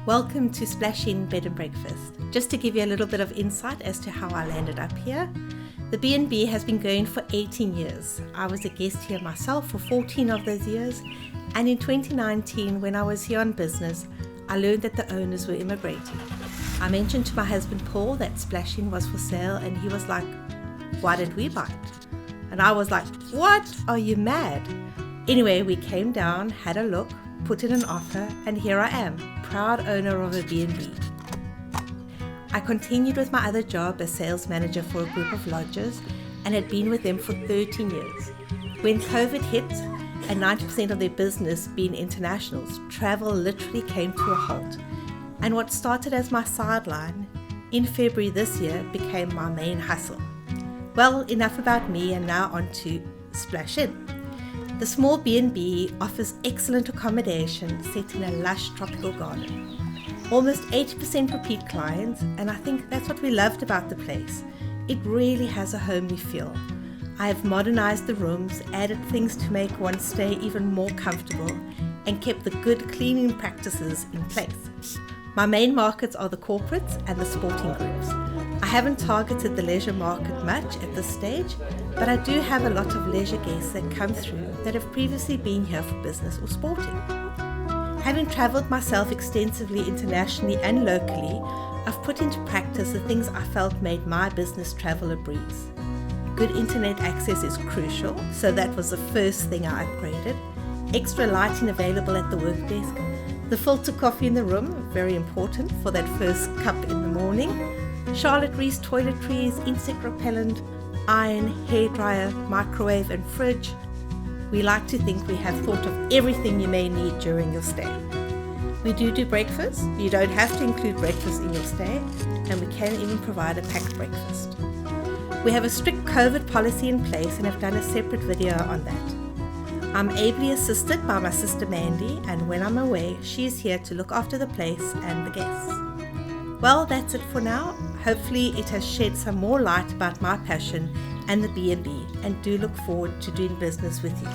Welcome to Splash Inn B&B. Just to give you a little bit of insight as to how I landed up here, the B&B has been going for 18 years. I was a guest here myself for 14 of those years, and in 2019, when I was here on business, I learned that the owners were immigrating. I mentioned to my husband Paul that Splash Inn was for sale, and he was like, "Why didn't we buy it?" And I was like, "What? Are you mad?" Anyway, we came down, had a look, put in an offer, and here I am, proud owner of a B&B. I continued with my other job as sales manager for a group of lodges and had been with them for 13 years. When COVID hit, and 90% of their business being internationals, travel literally came to a halt. And what started as my sideline, in February this year, became my main hustle. Well, enough about me, and now on to Splash Inn. The small B&B offers excellent accommodation set in a lush tropical garden. Almost 80% repeat clients, and I think that's what we loved about the place. It really has a homely feel. I have modernized the rooms, added things to make one stay even more comfortable, and kept the good cleaning practices in place. My main markets are the corporates and the sporting groups. I haven't targeted the leisure market much at this stage, but I do have a lot of leisure guests that come through that have previously been here for business or sporting. Having travelled myself extensively internationally and locally, I've put into practice the things I felt made my business travel a breeze. Good internet access is crucial, so that was the first thing I upgraded. Extra lighting available at the work desk. The filter coffee in the room, very important for that first cup in the morning. Charlotte Reese toiletries, insect repellent, iron, hairdryer, microwave and fridge. We like to think we have thought of everything you may need during your stay. We do breakfast. You don't have to include breakfast in your stay, and we can even provide a packed breakfast. We have a strict COVID policy in place and have done a separate video on that. I'm ably assisted by my sister Mandy, and when I'm away, she is here to look after the place and the guests. Well, that's it for now. Hopefully it has shed some more light about my passion and the B&B, and do look forward to doing business with you.